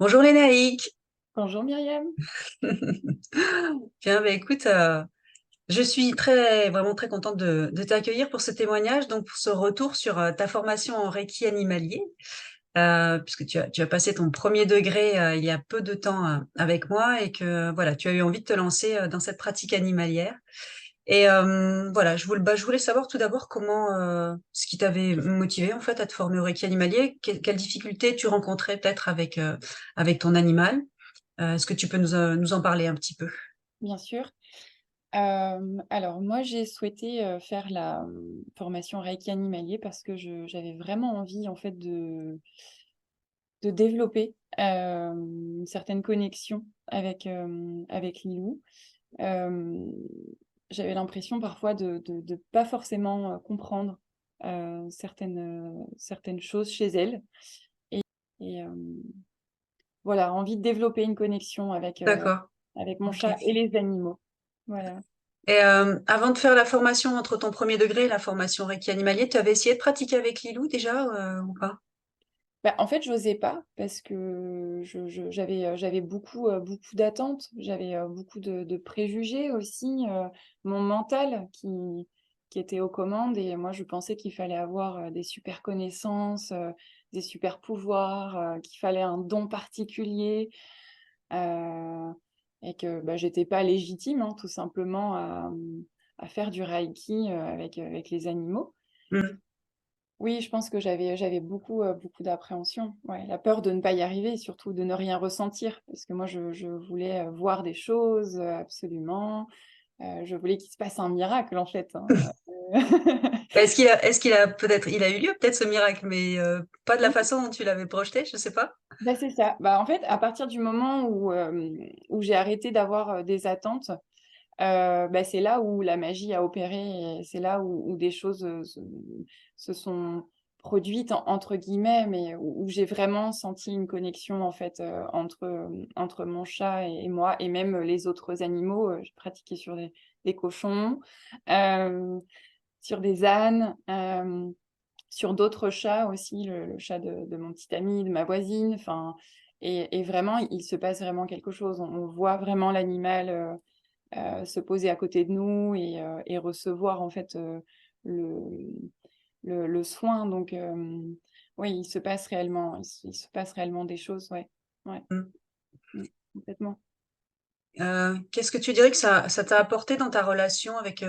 Bonjour Lénaïque. Bonjour Myriam. Bien, écoute, je suis vraiment très contente de t'accueillir pour ce témoignage, donc pour ce retour sur ta formation en Reiki animalier, puisque tu as passé ton premier degré il y a peu de temps avec moi et que voilà, tu as eu envie de te lancer dans cette pratique animalière. Et voilà, je voulais savoir tout d'abord ce qui t'avait motivé en fait à te former au Reiki animalier, quelles difficultés tu rencontrais peut-être avec ton animal. Est-ce que tu peux nous en parler un petit peu? Bien sûr. Alors moi j'ai souhaité faire la formation Reiki animalier parce que j'avais vraiment envie en fait de développer une certaine connexion avec Lilou. Euh, J'avais l'impression parfois de pas forcément comprendre certaines choses chez elle. Et voilà, envie de développer une connexion D'accord. avec mon Ok. chat et les animaux. Voilà. Et avant de faire la formation entre ton premier degré et la formation Reiki animalier, tu avais essayé de pratiquer avec Lilou déjà ou pas? Bah, en fait, j'osais pas parce que j'avais beaucoup d'attentes, j'avais beaucoup de préjugés aussi, mon mental qui était aux commandes et moi je pensais qu'il fallait avoir des super connaissances, des super pouvoirs, qu'il fallait un don particulier euh, et que bah, j'étais pas légitime tout simplement à faire du Reiki avec les animaux. Hmm. Oui, je pense que j'avais beaucoup d'appréhension. Ouais, la peur de ne pas y arriver, surtout de ne rien ressentir, parce que moi, je voulais voir des choses absolument. Je voulais qu'il se passe un miracle, en fait, hein. Il a eu lieu peut-être ce miracle, mais pas de la Oui, façon dont tu l'avais projeté, je sais pas. bah, c'est ça. Bah, en fait, à partir du moment où j'ai arrêté d'avoir des attentes, bah, c'est là où la magie a opéré, et c'est là où des choses se sont produites entre guillemets, mais où j'ai vraiment senti une connexion en fait entre mon chat et moi, et même les autres animaux. J'ai pratiqué sur des cochons, euh, sur des ânes, sur d'autres chats aussi, le chat de mon petit ami, de ma voisine, enfin, et vraiment, il se passe vraiment quelque chose. On voit vraiment l'animal se poser à côté de nous et recevoir en fait le, le soin. Donc oui, il se passe réellement des choses, ouais, ouais, Hmm. mm, complètement. Qu'est-ce que tu dirais que ça t'a apporté dans ta relation avec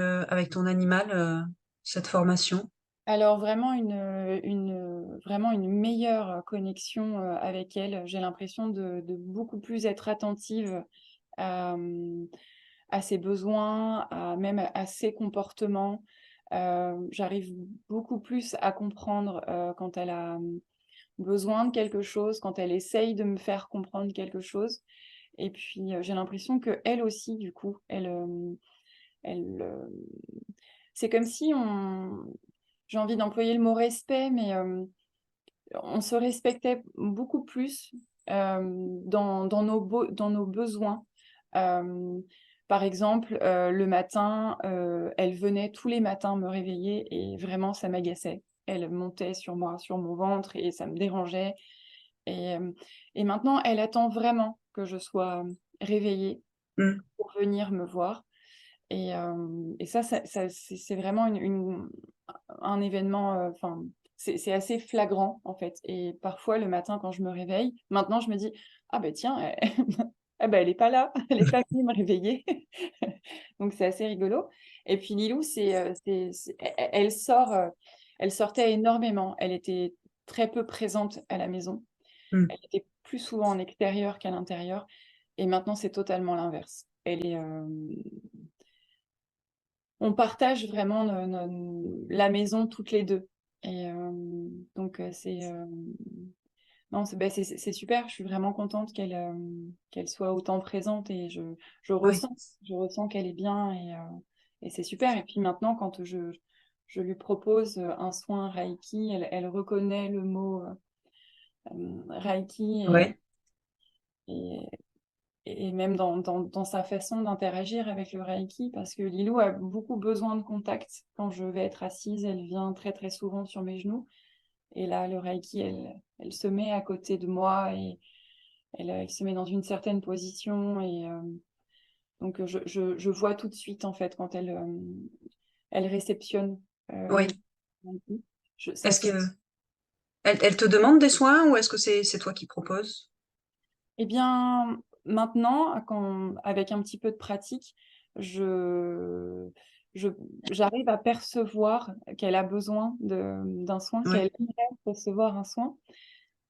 ton animal, cette formation? Alors vraiment vraiment une meilleure connexion avec elle. J'ai l'impression de beaucoup plus être attentive à, à ses besoins, même à ses comportements. J'arrive beaucoup plus à comprendre quand elle a besoin de quelque chose, quand elle essaye de me faire comprendre quelque chose. Et puis j'ai l'impression que elle aussi, du coup, elle, c'est comme si j'ai envie d'employer le mot respect, mais on se respectait beaucoup plus dans nos besoins. Euh, Par exemple, le matin, elle venait tous les matins me réveiller et vraiment, ça m'agaçait. Elle montait sur moi, sur mon ventre et ça me dérangeait. Et, euh, et maintenant, elle attend vraiment que je sois réveillée Hmm. pour venir me voir. Et c'est vraiment un événement, enfin, c'est assez flagrant en fait. Et parfois le matin quand je me réveille, maintenant je me dis, ah ben tiens, ah ben, elle est pas là, elle est pas venue me réveiller. Donc c'est assez rigolo. Et puis Lilou, elle sortait énormément. Elle était très peu présente à la maison. Hmm. Elle était plus souvent en extérieur qu'à l'intérieur. Et maintenant c'est totalement l'inverse. On partage vraiment la maison toutes les deux. Et donc, non, c'est super. Je suis vraiment contente qu'elle soit autant présente et je Oui. ressens, je ressens qu'elle est bien et c'est super. Et puis maintenant, quand je lui propose un soin Reiki, elle reconnaît le mot Reiki Ouais. et, et même dans sa façon d'interagir avec le Reiki, parce que Lilou a beaucoup besoin de contact. Quand je vais être assise, elle vient très très souvent sur mes genoux. Et là, le Reiki, elle se met à côté de moi elle se met dans une certaine position et donc je vois tout de suite en fait quand elle réceptionne Oui. l'énergie. Ça Est-ce se que elle te demande des soins ou est-ce que c'est toi qui proposes? Eh bien, maintenant, avec un petit peu de pratique, je je j'arrive à percevoir qu'elle a besoin d'un soin, Oui. qu'elle aimerait recevoir un soin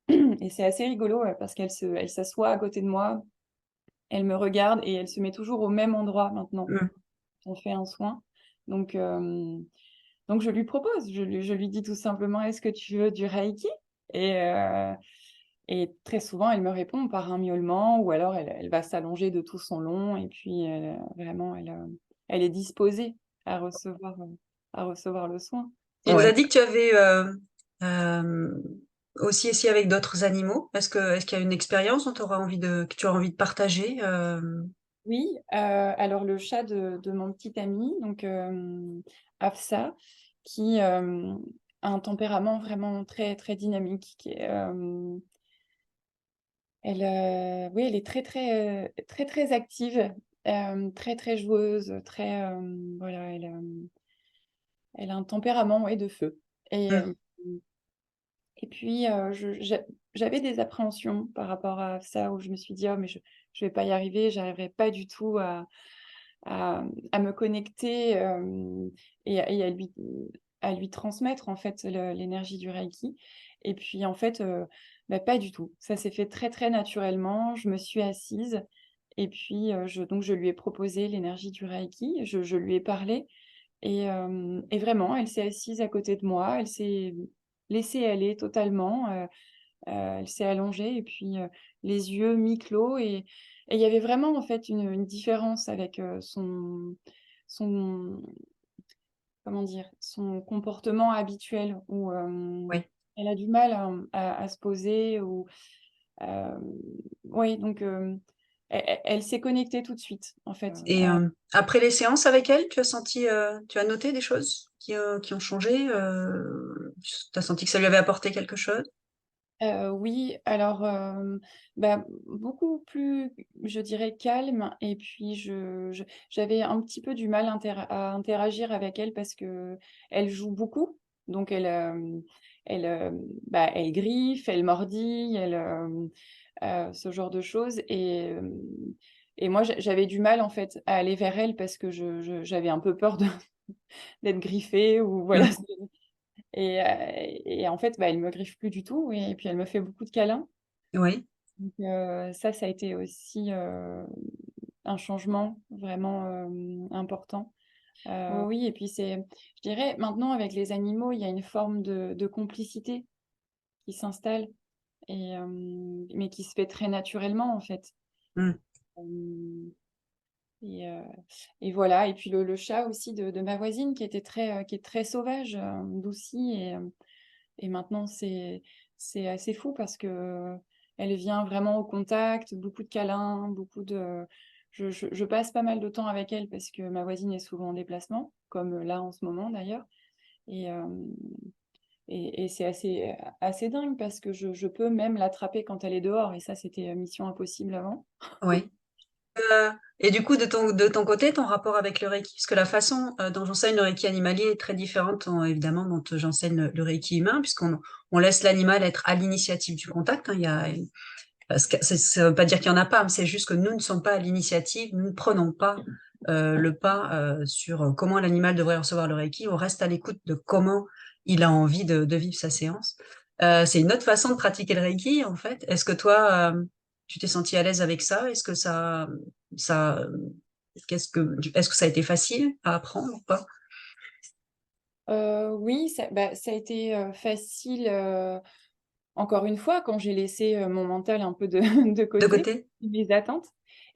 et c'est assez rigolo, parce elle s'assoit à côté de moi, elle me regarde et elle se met toujours au même endroit maintenant, Mmh. quand on fait un soin. Donc donc je lui propose, je lui dis tout simplement: «Est-ce que tu veux du reiki?» et heu et très souvent, elle me répond par un miaulement ou alors elle va s'allonger de tout son long et puis, vraiment elle est disposée à recevoir, heu, à recevoir le soin. Tu nous as Ouais. dit que tu avais hem, aussi essayé avec d'autres animaux. Est-ce qu'il y a une expérience dont que tu auras envie de partager? Oui, alors le chat de mon petit ami, donc Hafsa, qui, a un tempérament vraiment très, très dynamique, qui est, oui, elle est très, très, très, très active, très, très joueuse, très, voilà, elle a un tempérament, ouais, de feu et Mmh. et puis, j'avais des appréhensions par rapport à ça où je me suis dit: «Oh mais je vais pas y arriver, j'arriverai pas du tout à me connecter, et à lui transmettre en fait l'énergie du Reiki et puis en fait, bah, pas du tout. Ça s'est fait très, très naturellement. Je me suis assise et puis, je lui ai proposé l'énergie du Reiki. Je lui ai parlé et vraiment elle s'est assise à côté de moi. Elle s'est laissée aller totalement, elle s'est allongée et puis, les yeux mi-clos et il y avait vraiment en fait une différence avec, son comment dire? Son comportement habituel où, Oui. elle a du mal à se poser ou, hem, oui donc, elle s'est connectée tout de suite en fait. Et après les séances avec elle, tu as noté des choses qui ont changé? Tu as senti que ça lui avait apporté quelque chose? Oui, alors, bah, beaucoup plus, je dirais calme et puis j'avais un petit peu du mal à interagir avec elle parce qu'elle joue beaucoup. Donc bah, elle griffe, elle mordit, ce genre de choses et moi j'avais du mal en fait à aller vers elle parce que j'avais un peu peur de d'être griffée ou voilà. Mmh. Et en fait, bah, elle me griffe plus du tout et puis elle me fait beaucoup de câlins. Oui, Donc ça a été aussi, un changement vraiment, important. Oui et puis je dirais maintenant avec les animaux, il y a une forme de complicité qui s'installe mais qui se fait très naturellement en fait. mmh, Hem et heu et voilà et puis le chat aussi de ma voisine qui est très sauvage, Doucy et maintenant c'est assez fou parce que elle vient vraiment au contact, beaucoup de câlins, beaucoup de je passe pas mal de temps avec elle parce que ma voisine est souvent en déplacement, comme, là en ce moment d'ailleurs et hem et c'est assez dingue parce que je peux même l'attraper quand elle est dehors et ça c'était, mission impossible avant. oui. Et du coup, de ton côté, ton rapport avec le Reiki, parce que la façon, dont j'enseigne le Reiki animalier est très différente, évidemment, dont j'enseigne le Reiki humain, puisqu'on laisse l'animal être à l'initiative du contact, hein. Il y a parce que ça veut pas dire qu'il y en a pas, mais c'est juste que nous ne sommes pas à l'initiative, nous ne prenons pas, le pas, sur, comment l'animal devrait recevoir le Reiki. On reste à l'écoute de comment il a envie de vivre sa séance. C'est une autre façon de pratiquer le Reiki, en fait. Est-ce que toi, tu t'es sentie à l'aise avec ça? Est-ce que ça, est-ce que ça a été facile à apprendre ou pas? Oui, ça a été, facile, encore une fois, quand j'ai laissé, mon mental un peu de de De côté, côté? mes attentes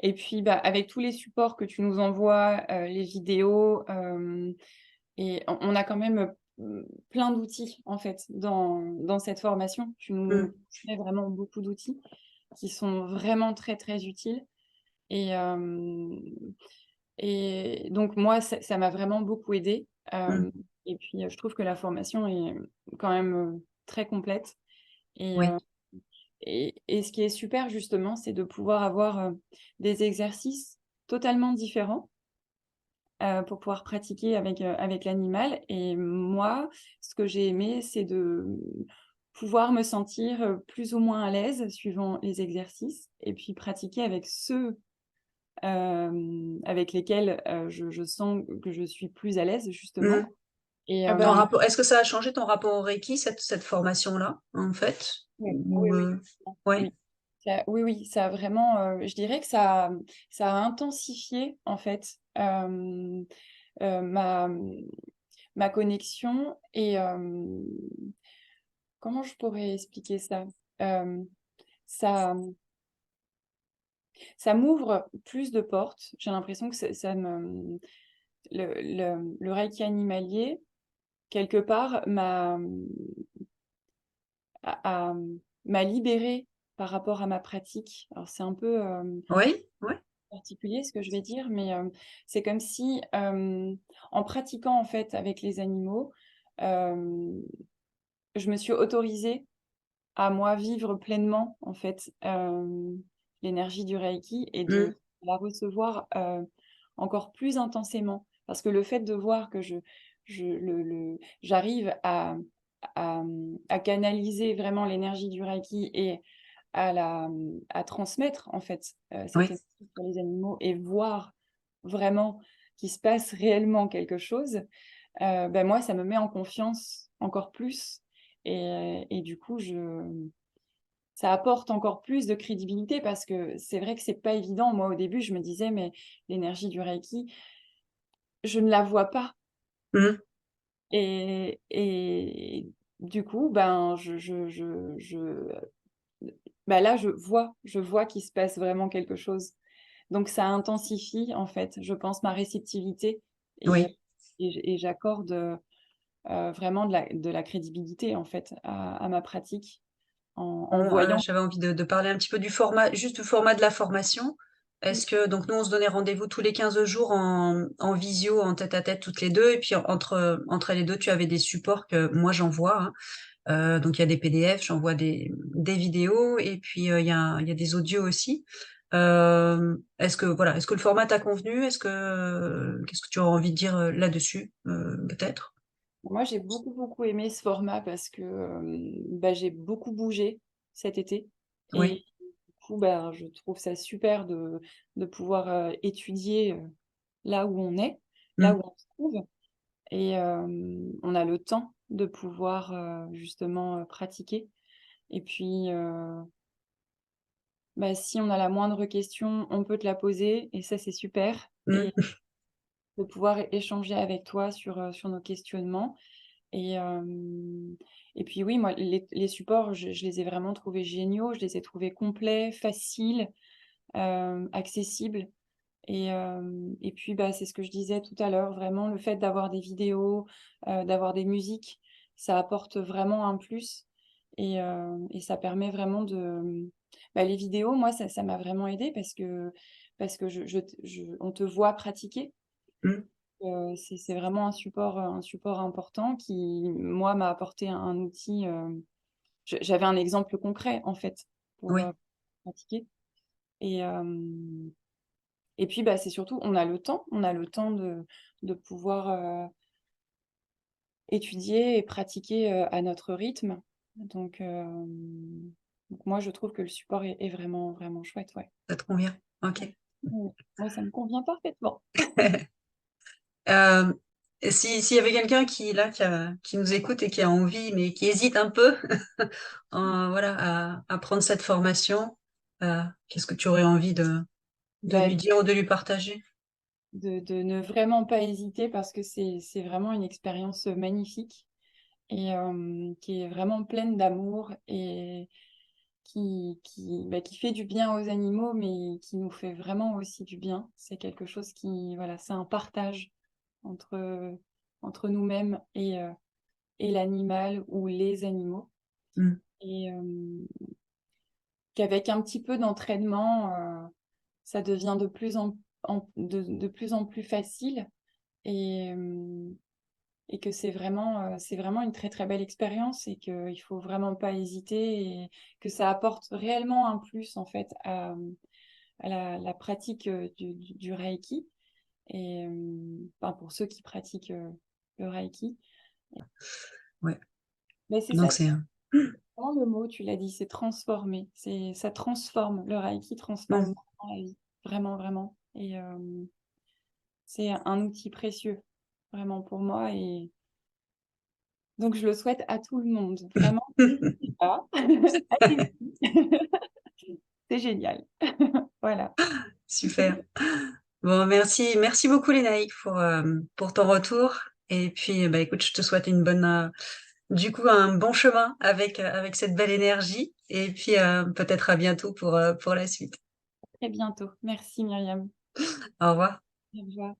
et puis, bah, avec tous les supports que tu nous envoies, les vidéos, et on a quand même, plein d'outils, en fait, dans cette formation. Tu Mmh, nous transmets vraiment beaucoup d'outils qui sont vraiment très, très utiles et hem et donc moi, ça m'a vraiment beaucoup aidée, mmh, et puis, je trouve que la formation est quand même, très complète et oui. et ce qui est super justement, c'est de pouvoir avoir des exercices totalement différents pour pouvoir pratiquer avec l'animal. Et moi, ce que j'ai aimé, c'est de pouvoir me sentir plus ou moins à l'aise suivant les exercices et puis pratiquer avec ceux avec lesquels je sens que je suis plus à l'aise Mmh. justement. Et Est-ce que ça a changé ton rapport au Reiki, cette formation-là, en fait? oui, oui, Ou, oui, ouais? oui. Oui, oui, ça a vraiment, je dirais que ça a intensifié en fait ma ma connexion et comment je pourrais expliquer ça? Hem, ça ça m'ouvre plus de portes. J'ai l'impression que ça me le reiki animalier, quelque part, m'a libérée par rapport à ma pratique. Alors c'est un peu, Oui? Ouais. particulier ce que je vais dire, mais c'est comme si, en pratiquant, en fait, avec les animaux, hem, je me suis autorisée à moi vivre pleinement, en fait, l'énergie du reiki et de Mmh. la recevoir, encore plus intensément. Parce que le fait de voir que j'arrive à canaliser vraiment l'énergie du reiki et à transmettre, en fait, cette Oui. énergie pour les animaux et voir vraiment qu'il se passe réellement quelque chose, bah, moi, ça me met en confiance encore plus et du coup, ça apporte encore plus de crédibilité parce que c'est vrai que c'est pas évident. Moi, au début, je me disais: «Mais l'énergie du Reiki, je ne la vois pas» Mmh. et du coup, ben, bah, là, je vois qu'il se passe vraiment quelque chose. Donc ça intensifie, en fait, je pense, ma réceptivité et Oui. j'accorde, vraiment de la crédibilité, en fait, à ma pratique en Bon, voyant. j'avais envie de parler un petit peu du format, juste du format de la formation. Mmh. Est-ce que donc nous, on se donnait rendez-vous tous les 15 jours en visio, en tête-à-tête toutes les 2, et puis entre les 2, tu avais des supports que moi j'envoie, hein. Donc il y a des PDF, j'envoie des vidéos, et puis, il y a des audios aussi. Est-ce que le format t'a convenu? Qu'est-ce que tu aurais envie de dire, là-dessus, peut-être? Moi, j'ai beaucoup, beaucoup aimé ce format parce que, bah, j'ai beaucoup bougé cet été et Oui. du coup, bah, je trouve ça super de pouvoir, étudier, là où on est, là Mmh. où on se trouve et on a le temps de pouvoir, justement, pratiquer et puis, bah, si on a la moindre question, on peut te la poser et ça, c'est super et Mmh. de pouvoir échanger avec toi sur nos questionnements. Et et puis oui, moi, les supports, je les ai vraiment trouvés géniaux. Je les ai trouvés complets, faciles, accessibles et puis, bah, c'est ce que je disais tout à l'heure, vraiment le fait d'avoir des vidéos, d'avoir des musiques, ça apporte vraiment un plus et ça permet vraiment bah, les vidéos, moi, ça m'a vraiment aidée parce que on te voit pratiquer. Mmh. C'est vraiment un support important qui, moi, m'a apporté un outil, j'avais un exemple concret, en fait, pour, Oui. pratiquer et et puis, bah, c'est surtout on a le temps de pouvoir, étudier et pratiquer, à notre rythme. Donc moi, je trouve que le support est vraiment, vraiment chouette, ouais. Ça te convient? Ouais. OK. Mmh. Moi, ça me convient parfaitement. Hem, s'il y avait quelqu'un qui nous écoute et qui a envie, mais qui hésite un peu, voilà, à prendre cette formation, qu'est-ce que tu aurais envie de Bah, lui dire ou de lui partager? de ne vraiment pas hésiter parce que c'est vraiment une expérience, magnifique et qui est vraiment pleine d'amour et bah, qui fait du bien aux animaux, mais qui nous fait vraiment aussi du bien. C'est quelque chose qui voilà, c'est un partage entre nous-mêmes et l'animal ou les animaux Mmh. et qu'avec un petit peu d'entraînement, ça devient de plus en plus facile et et que c'est vraiment une très très belle expérience et qu'il faut vraiment pas hésiter et que ça apporte réellement un plus en fait à la pratique du Reiki et enfin, pour ceux qui pratiquent le Reiki. Ouais, Mais c'est donc ça, c'est vraiment le mot, tu l'as dit, c'est transformer. Ça transforme, le Reiki transforme mmh. vraiment la vie, vraiment, vraiment. Et c'est un outil précieux, vraiment pour moi. Et donc, je le souhaite à tout le monde, vraiment. Pas. Allez-y. C'est génial. Voilà. Super. Bon, merci beaucoup Lénaïque pour ton retour et puis, bah, écoute, je te souhaite une bonne, du coup, un bon chemin avec cette belle énergie et puis, peut-être à bientôt pour la suite. Très bientôt. Merci Myriam. Au revoir. Au revoir.